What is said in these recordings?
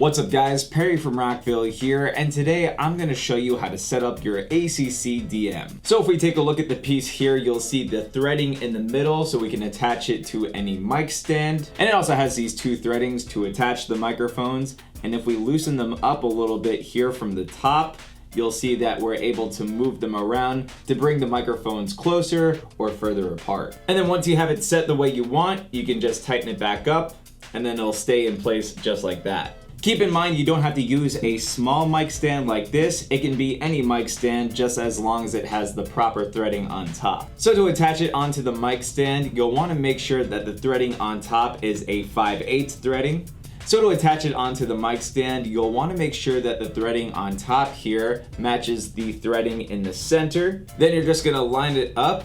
What's up guys, Perry from Rockville here, and today I'm going to show you how to set up your ACC-DM. So if we take a look at the piece here, you'll see the threading in the middle so we can attach it to any mic stand. And it also has these two threadings to attach the microphones. And if we loosen them up a little bit here from the top, you'll see that we're able to move them around to bring the microphones closer or further apart. And then once you have it set the way you want, you can just tighten it back up and then it'll stay in place just like that. Keep in mind you don't have to use a small mic stand like this. It can be any mic stand just as long as it has the proper threading on top. So to attach it onto the mic stand, you'll want to make sure that the threading on top is a 5/8 threading. So to attach it onto the mic stand, you'll want to make sure that the threading on top here matches the threading in the center. Then you're just going to line it up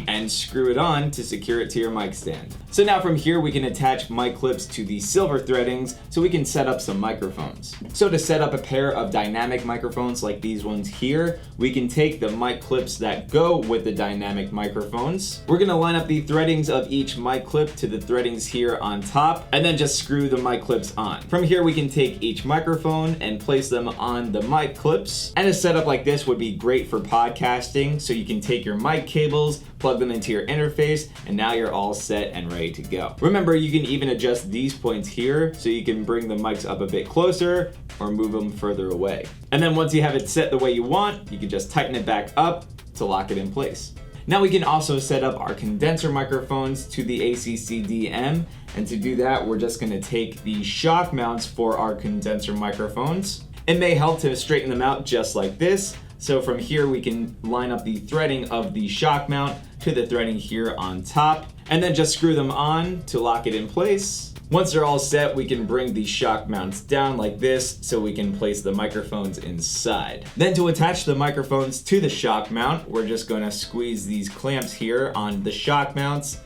and screw it on to secure it to your mic stand. So now from here we can attach mic clips to the silver threadings so we can set up some microphones. So to set up a pair of dynamic microphones like these ones here, we can take the mic clips that go with the dynamic microphones. We're gonna line up the threadings of each mic clip to the threadings here on top and then just screw the mic clips on. From here we can take each microphone and place them on the mic clips. And a setup like this would be great for podcasting, so you can take your mic cables, plug them into your interface, and now you're all set and ready to go. Remember, you can even adjust these points here so you can bring the mics up a bit closer or move them further away. And then once you have it set the way you want, you can just tighten it back up to lock it in place. Now we can also set up our condenser microphones to the ACC-DM, and to do that we're just going to take the shock mounts for our condenser microphones. It may help to straighten them out just like this. So from here we can line up the threading of the shock mount to the threading here on top and then just screw them on to lock it in place. Once they're all set, we can bring the shock mounts down like this so we can place the microphones inside. Then to attach the microphones to the shock mount, we're just going to squeeze these clamps here on the shock mounts,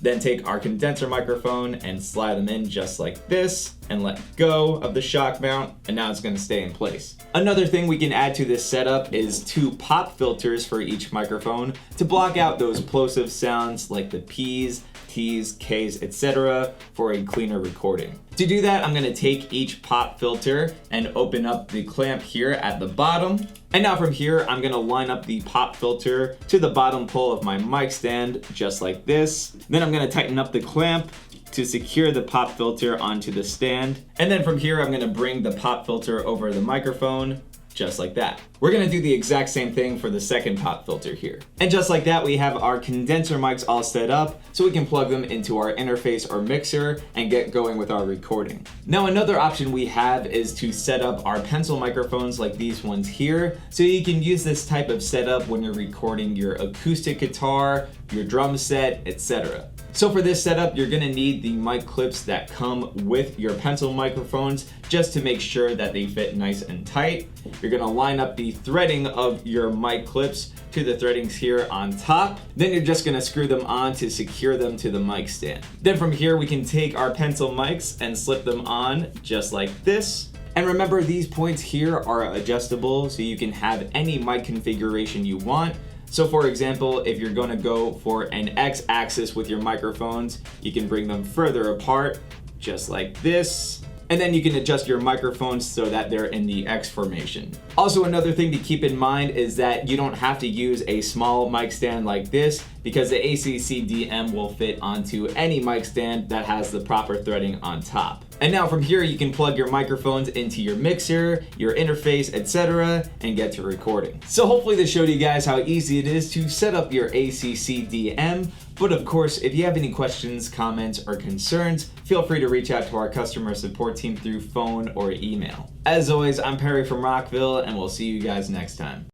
then take our condenser microphone and slide them in just like this and let go of the shock mount, and now it's going to stay in place. Another thing we can add to this setup is 2 pop filters for each microphone to block out those plosive sounds like the P's, T's, K's, etc. for a cleaner recording. To do that, I'm going to take each pop filter and open up the clamp here at the bottom. And now from here, I'm going to line up the pop filter to the bottom pole of my mic stand just like this. Then I'm going to tighten up the clamp to secure the pop filter onto the stand. And then from here, I'm going to bring the pop filter over the microphone just like that. We're gonna do the exact same thing for the second pop filter here. And just like that, we have our condenser mics all set up so we can plug them into our interface or mixer and get going with our recording. Now another option we have is to set up our pencil microphones like these ones here. So you can use this type of setup when you're recording your acoustic guitar, your drum set, etc. So for this setup, you're gonna need the mic clips that come with your pencil microphones just to make sure that they fit nice and tight. You're gonna line up the threading of your mic clips to the threadings here on top. Then you're just gonna screw them on to secure them to the mic stand. Then from here, we can take our pencil mics and slip them on just like this. And remember, these points here are adjustable so you can have any mic configuration you want. So for example, if you're gonna go for an X-axis with your microphones, you can bring them further apart, just like this. And then you can adjust your microphones so that they're in the X formation. Also, another thing to keep in mind is that you don't have to use a small mic stand like this because the ACC-DM will fit onto any mic stand that has the proper threading on top. And now from here, you can plug your microphones into your mixer, your interface, etc., and get to recording. So hopefully this showed you guys how easy it is to set up your ACC-DM. But of course, if you have any questions, comments, or concerns, feel free to reach out to our customer support team through phone or email. As always, I'm Perry from Rockville, and we'll see you guys next time.